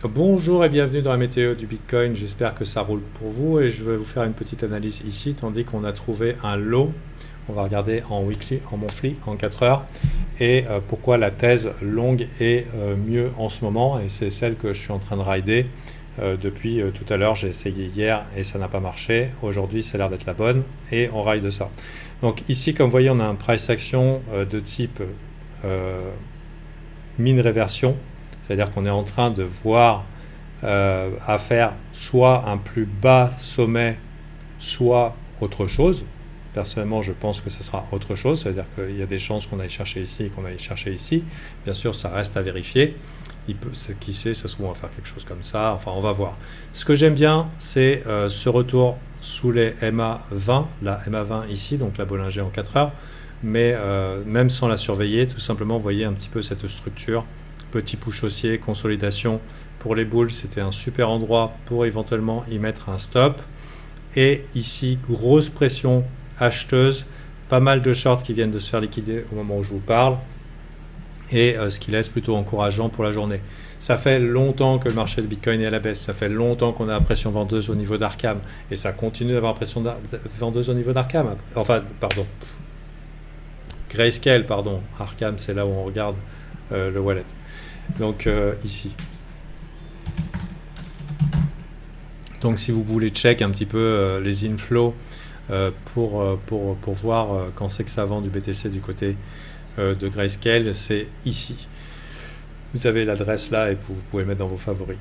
Bonjour et bienvenue dans la météo du Bitcoin, j'espère que ça roule pour vous et je vais vous faire une petite analyse ici tandis qu'on a trouvé un low. On va regarder en weekly, en monthly, en 4 heures et pourquoi la thèse longue est mieux en ce moment et c'est celle que je suis en train de rider depuis tout à l'heure. J'ai essayé hier et ça n'a pas marché. Aujourd'hui, ça a l'air d'être la bonne et on ride ça. Donc ici, comme vous voyez, on a un price action de type mean réversion. C'est-à-dire qu'on est en train de voir à faire soit un plus bas sommet, soit autre chose. Personnellement, je pense que ce sera autre chose. C'est-à-dire qu'il y a des chances qu'on aille chercher ici et qu'on aille chercher ici. Bien sûr, ça reste à vérifier. Qui sait, ça se trouve, on va faire quelque chose comme ça. Enfin, on va voir. Ce que j'aime bien, c'est ce retour sous les MA20, la MA20 ici, donc la Bollinger en 4 heures. Mais même sans la surveiller, tout simplement, vous voyez un petit peu cette structure. Petit push haussier, consolidation pour les bulls, c'était un super endroit pour éventuellement y mettre un stop. Et ici, grosse pression acheteuse, pas mal de shorts qui viennent de se faire liquider au moment où je vous parle, et ce qui laisse plutôt encourageant pour la journée. Ça fait longtemps que le marché de Bitcoin est à la baisse, ça fait longtemps qu'on a la pression vendeuse au niveau d'Arkham, et ça continue d'avoir pression vendeuse au niveau d'Arkham. Enfin, pardon, Grayscale, pardon, Arkham, c'est là où on regarde le wallet. Donc ici. Donc si vous voulez check un petit peu les inflows pour voir quand c'est que ça vend du BTC du côté de Grayscale, c'est ici. Vous avez l'adresse là et vous pouvez le mettre dans vos favoris.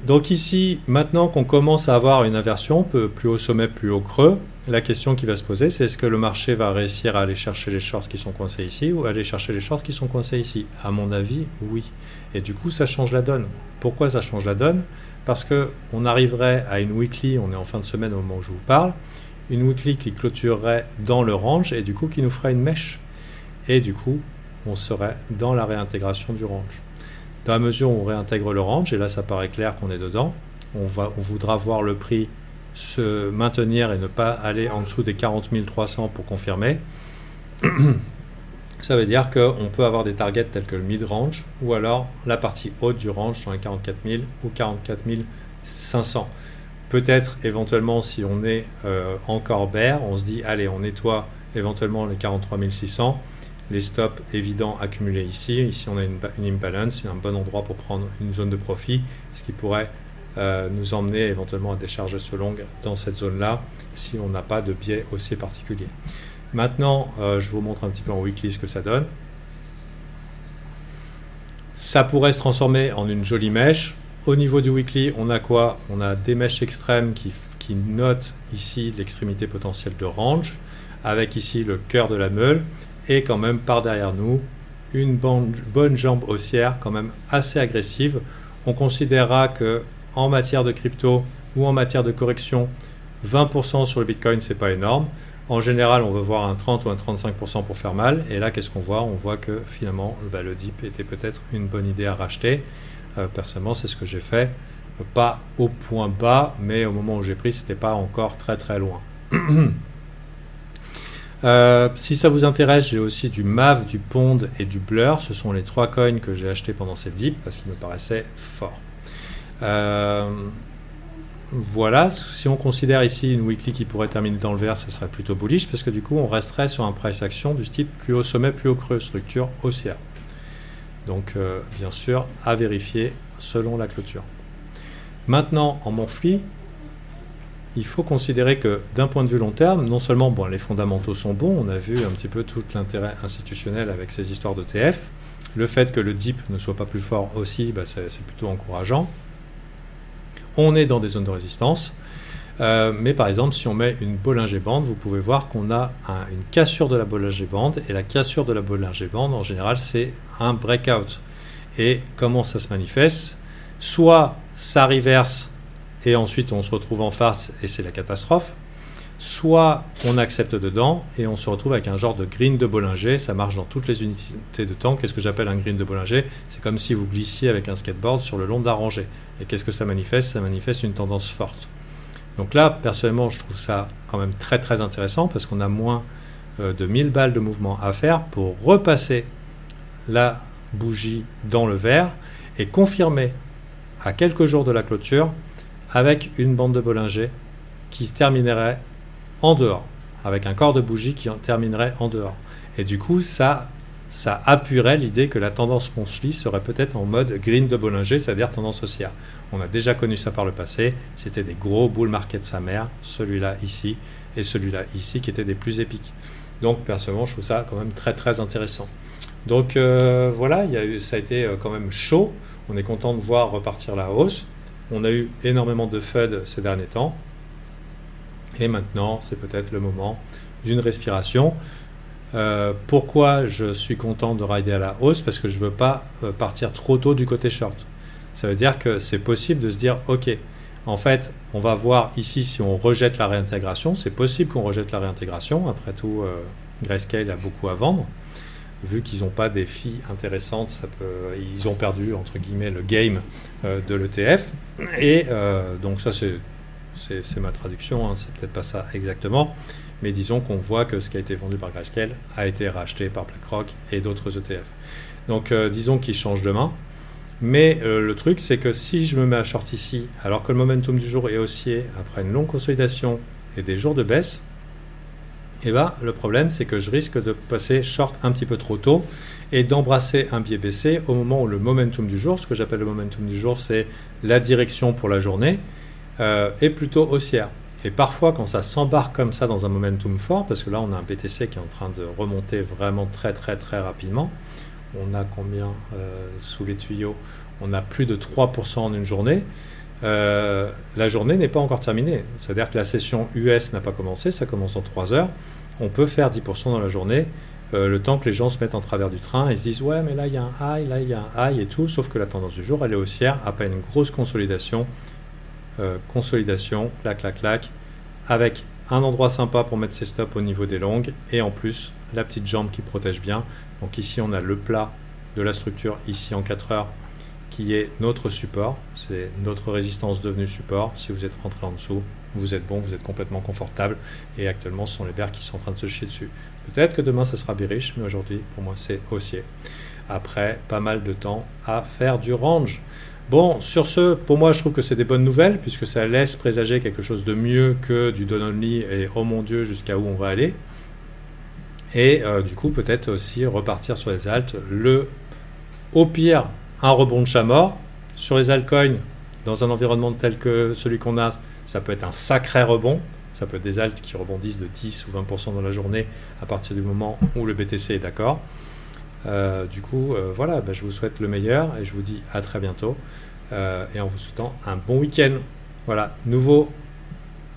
Donc ici, maintenant qu'on commence à avoir une inversion, plus haut sommet, plus haut creux, la question qui va se poser, c'est est-ce que le marché va réussir à aller chercher les shorts qui sont coincés ici ou aller chercher les shorts qui sont coincés ici? À mon avis, oui. Et du coup, ça change la donne. Pourquoi ça change la donne? Parce qu'on arriverait à une weekly, on est en fin de semaine au moment où je vous parle, une weekly qui clôturerait dans le range et du coup qui nous ferait une mèche. Et du coup, on serait dans la réintégration du range. Dans la mesure où on réintègre le range, et là ça paraît clair qu'on est dedans, on voudra voir le prix se maintenir et ne pas aller en dessous des 40 300 pour confirmer. Ça veut dire qu'on peut avoir des targets tels que le mid-range ou alors la partie haute du range dans les 44 000 ou 44 500. Peut-être éventuellement si on est encore bear, on se dit allez on nettoie éventuellement les 43 600. Les stops évidents accumulés ici. Ici, on a une imbalance, un bon endroit pour prendre une zone de profit, ce qui pourrait nous emmener éventuellement à des charges longues dans cette zone-là, si on n'a pas de biais haussier particulier. Maintenant, je vous montre un petit peu en weekly ce que ça donne. Ça pourrait se transformer en une jolie mèche. Au niveau du weekly, on a quoi? On a des mèches extrêmes qui notent ici l'extrémité potentielle de range, avec ici le cœur de la meule, et quand même par derrière nous une bonne jambe haussière quand même assez agressive. On considérera que en matière de crypto ou en matière de correction, 20% sur le Bitcoin c'est pas énorme. En général on veut voir un 30 ou un 35% pour faire mal, et là qu'est-ce qu'on voit? On voit que finalement le dip était peut-être une bonne idée à racheter. Personnellement c'est ce que j'ai fait, pas au point bas, mais au moment où j'ai pris c'était pas encore très très loin. Si ça vous intéresse, j'ai aussi du MAV, du Pond et du Blur. Ce sont les 3 coins que j'ai achetés pendant cette dip parce qu'ils me paraissaient forts. Voilà, si on considère ici une weekly qui pourrait terminer dans le vert, ça serait plutôt bullish parce que du coup on resterait sur un price action du type plus haut sommet, plus haut creux, structure haussière. Donc bien sûr à vérifier selon la clôture. Maintenant en monthly, il faut considérer que d'un point de vue long terme, non seulement les fondamentaux sont bons, on a vu un petit peu tout l'intérêt institutionnel avec ces histoires d'ETF, le fait que le dip ne soit pas plus fort aussi, c'est plutôt encourageant. On est dans des zones de résistance, mais par exemple si on met une Bollinger Band, vous pouvez voir qu'on a une cassure de la Bollinger Band, et la cassure de la Bollinger Band en général c'est un breakout. Et comment ça se manifeste? Soit ça reverse et ensuite on se retrouve en face et c'est la catastrophe, soit on accepte dedans et on se retrouve avec un genre de green de Bollinger. Ça marche dans toutes les unités de temps. Qu'est-ce que j'appelle un green de Bollinger? C'est comme si vous glissiez avec un skateboard sur le long d'un rangé. Et qu'est-ce que ça manifeste? Ça manifeste une tendance forte. Donc là, personnellement, je trouve ça quand même très très intéressant parce qu'on a moins de 1000 balles de mouvement à faire pour repasser la bougie dans le vert et confirmer à quelques jours de la clôture avec une bande de Bollinger qui terminerait en dehors, avec un corps de bougie qui terminerait en dehors. Et du coup, ça appuierait l'idée que la tendance Monthly serait peut-être en mode green de Bollinger, c'est-à-dire tendance haussière. On a déjà connu ça par le passé, c'était des gros bull market sa mère, celui-là ici et celui-là ici qui étaient des plus épiques. Donc personnellement, je trouve ça quand même très très intéressant. Donc voilà, ça a été quand même chaud, on est content de voir repartir la hausse. On a eu énormément de FUD ces derniers temps. Et maintenant, c'est peut-être le moment d'une respiration. Pourquoi je suis content de rider à la hausse? Parce que je ne veux pas partir trop tôt du côté short. Ça veut dire que c'est possible de se dire, ok, en fait, on va voir ici si on rejette la réintégration. C'est possible qu'on rejette la réintégration. Après tout, Grayscale a beaucoup à vendre. Vu qu'ils n'ont pas des filles intéressantes, ils ont perdu, entre guillemets, le game de l'ETF. Et donc ça, c'est ma traduction, hein, c'est peut-être pas ça exactement. Mais disons qu'on voit que ce qui a été vendu par Grayscale a été racheté par BlackRock et d'autres ETF. Donc disons qu'ils changent de main. Mais le truc, c'est que si je me mets à short ici, alors que le momentum du jour est haussier, après une longue consolidation et des jours de baisse, et le problème, c'est que je risque de passer short un petit peu trop tôt et d'embrasser un biais baissier au moment où le momentum du jour, ce que j'appelle le momentum du jour, c'est la direction pour la journée, est plutôt haussière. Et parfois, quand ça s'embarque comme ça dans un momentum fort, parce que là, on a un BTC qui est en train de remonter vraiment très, très, très rapidement. On a combien sous les tuyaux? On a plus de 3% en une journée. La journée n'est pas encore terminée. C'est-à-dire que la session US n'a pas commencé, ça commence en 3 heures. On peut faire 10% dans la journée, le temps que les gens se mettent en travers du train et se disent « Ouais, mais là, il y a un high, là, il y a un high et tout. » Sauf que la tendance du jour, elle est haussière, après une grosse consolidation. Clac, clac, clac, avec un endroit sympa pour mettre ses stops au niveau des longues et en plus, la petite jambe qui protège bien. Donc ici, on a le plat de la structure, ici en 4 heures, qui est notre support, c'est notre résistance devenue support. Si vous êtes rentré en dessous, vous êtes bon, vous êtes complètement confortable. Et actuellement, ce sont les bears qui sont en train de se chier dessus. Peut-être que demain, ça sera bearish, mais aujourd'hui, pour moi, c'est haussier. Après, pas mal de temps à faire du range. Bon, sur ce, pour moi, je trouve que c'est des bonnes nouvelles, puisque ça laisse présager quelque chose de mieux que du don-only et oh mon Dieu, jusqu'à où on va aller. Et du coup, peut-être aussi repartir sur les alts. Au pire, un rebond de chat mort. Sur les altcoins, dans un environnement tel que celui qu'on a, ça peut être un sacré rebond. Ça peut être des alts qui rebondissent de 10 ou 20% dans la journée à partir du moment où le BTC est d'accord. Du coup, voilà, je vous souhaite le meilleur et je vous dis à très bientôt. Et en vous souhaitant un bon week-end. Voilà, nouveau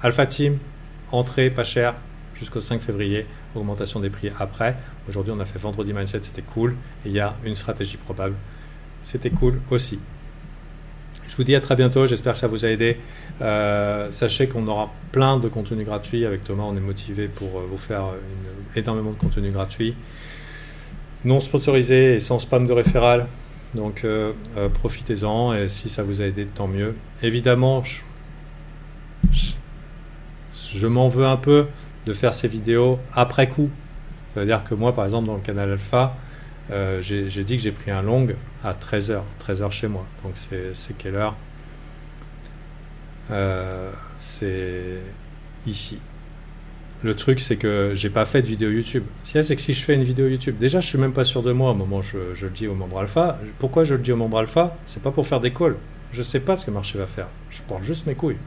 Alpha Team, entrée pas cher jusqu'au 5 février, augmentation des prix après. Aujourd'hui, on a fait vendredi mindset, c'était cool. Et il y a une stratégie probable. C'était cool aussi. Je vous dis à très bientôt, j'espère que ça vous a aidé. Sachez qu'on aura plein de contenus gratuits. Avec Thomas, on est motivé pour vous faire énormément de contenus gratuits. Non sponsorisé et sans spam de référal. Donc profitez-en et si ça vous a aidé, tant mieux. Évidemment, je m'en veux un peu de faire ces vidéos après coup. Ça veut dire que moi, par exemple, dans le canal Alpha, j'ai dit que j'ai pris un long à 13h chez moi. Donc c'est quelle heure? C'est ici. Le truc, c'est que j'ai pas fait de vidéo YouTube. C'est que si je fais une vidéo YouTube, déjà, je suis même pas sûr de moi au moment où je le dis aux membres alpha. Pourquoi je le dis aux membres alpha? C'est pas pour faire des calls. Je sais pas ce que le marché va faire. Je porte juste mes couilles.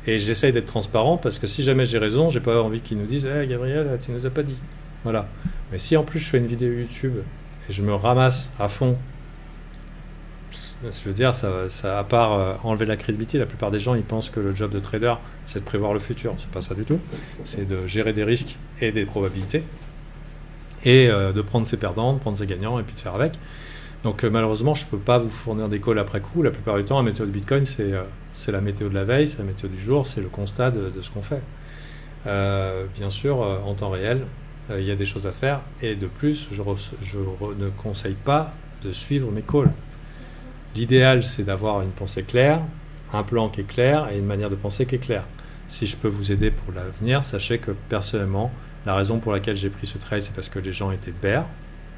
Et j'essaye d'être transparent parce que si jamais j'ai raison, j'ai pas envie qu'ils nous disent hey, Gabriel, tu nous as pas dit. Voilà. Mais si en plus je fais une vidéo YouTube et je me ramasse à fond, je veux dire, ça à part enlever la crédibilité, la plupart des gens ils pensent que le job de trader c'est de prévoir le futur. C'est pas ça du tout. C'est de gérer des risques et des probabilités et de prendre ses perdants, de prendre ses gagnants et puis de faire avec. Donc malheureusement je peux pas vous fournir des calls après coup. La plupart du temps la météo de Bitcoin c'est la météo de la veille, c'est la météo du jour, c'est le constat de ce qu'on fait. Bien sûr en temps réel il y a des choses à faire et de plus je ne conseille pas de suivre mes calls. L'idéal, c'est d'avoir une pensée claire, un plan qui est clair et une manière de penser qui est claire. Si je peux vous aider pour l'avenir, sachez que personnellement, la raison pour laquelle j'ai pris ce trade, c'est parce que les gens étaient bears.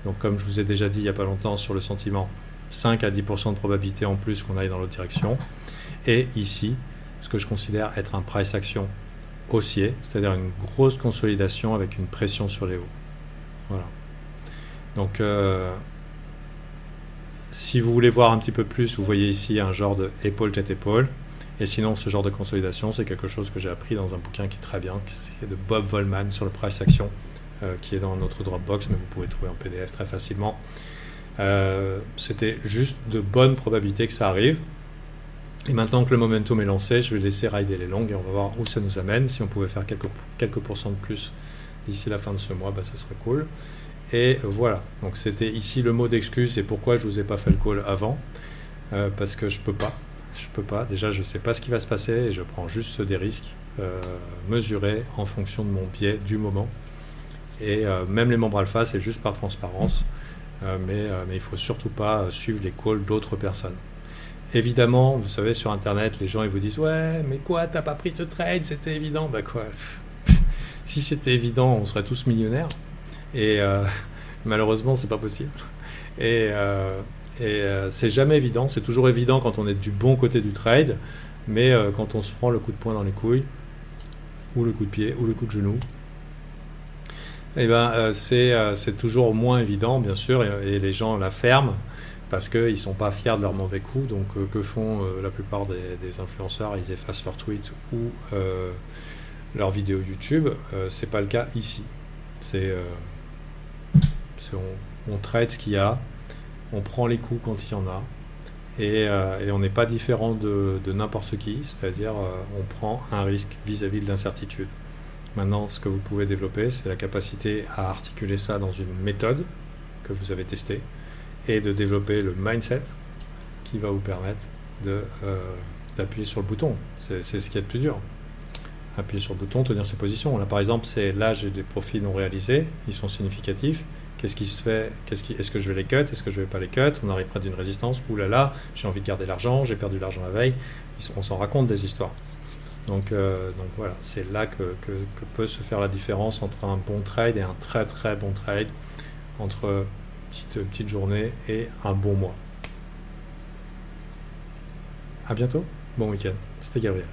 Donc comme je vous ai déjà dit il n'y a pas longtemps sur le sentiment, 5 à 10% de probabilité en plus qu'on aille dans l'autre direction. Et ici, ce que je considère être un price action haussier, c'est-à-dire une grosse consolidation avec une pression sur les hauts. Voilà. Donc, si vous voulez voir un petit peu plus, vous voyez ici un genre de épaule tête épaule. Et sinon, ce genre de consolidation, c'est quelque chose que j'ai appris dans un bouquin qui est très bien, qui est de Bob Vollman sur le price action, qui est dans notre Dropbox, mais vous pouvez trouver en PDF très facilement. C'était juste de bonnes probabilités que ça arrive. Et maintenant que le momentum est lancé, je vais laisser rider les longues et on va voir où ça nous amène. Si on pouvait faire quelques pourcents de plus d'ici la fin de ce mois, ça serait cool. Et voilà, donc c'était ici le mot d'excuse et pourquoi je ne vous ai pas fait le call avant, parce que je peux pas. Déjà je ne sais pas ce qui va se passer et je prends juste des risques mesurés en fonction de mon biais du moment. Et même les membres alpha, c'est juste par transparence, mais il ne faut surtout pas suivre les calls d'autres personnes. Évidemment, vous savez, sur Internet, les gens ils vous disent « Ouais, mais quoi, t'as pas pris ce trade, c'était évident ». Bah quoi, si c'était évident, on serait tous millionnaires. Et malheureusement, c'est pas possible. Et c'est jamais évident. C'est toujours évident quand on est du bon côté du trade, mais quand on se prend le coup de poing dans les couilles, ou le coup de pied, ou le coup de genou, c'est toujours moins évident, bien sûr, et les gens la ferment parce qu'ils ne sont pas fiers de leur mauvais coup. Donc, que font la plupart des influenceurs? Ils effacent leurs tweets ou leurs vidéos YouTube. C'est pas le cas ici. On trade ce qu'il y a, on prend les coups quand il y en a, et on n'est pas différent de n'importe qui, c'est-à-dire on prend un risque vis-à-vis de l'incertitude. Maintenant, ce que vous pouvez développer, c'est la capacité à articuler ça dans une méthode que vous avez testée, et de développer le mindset qui va vous permettre d'appuyer sur le bouton. C'est ce qu'il y a de plus dur. Appuyer sur le bouton, tenir ses positions. Là, par exemple, là, j'ai des profits non réalisés, ils sont significatifs. Qu'est-ce qui se fait? Est-ce que je vais les cut? Est-ce que je ne vais pas les cut? On arrive près d'une résistance. Ouh là là, j'ai envie de garder l'argent, j'ai perdu l'argent la veille. On s'en raconte des histoires. Donc voilà, c'est là que peut se faire la différence entre un bon trade et un très très bon trade, entre petite journée et un bon mois. À bientôt, bon week-end. C'était Gabriel.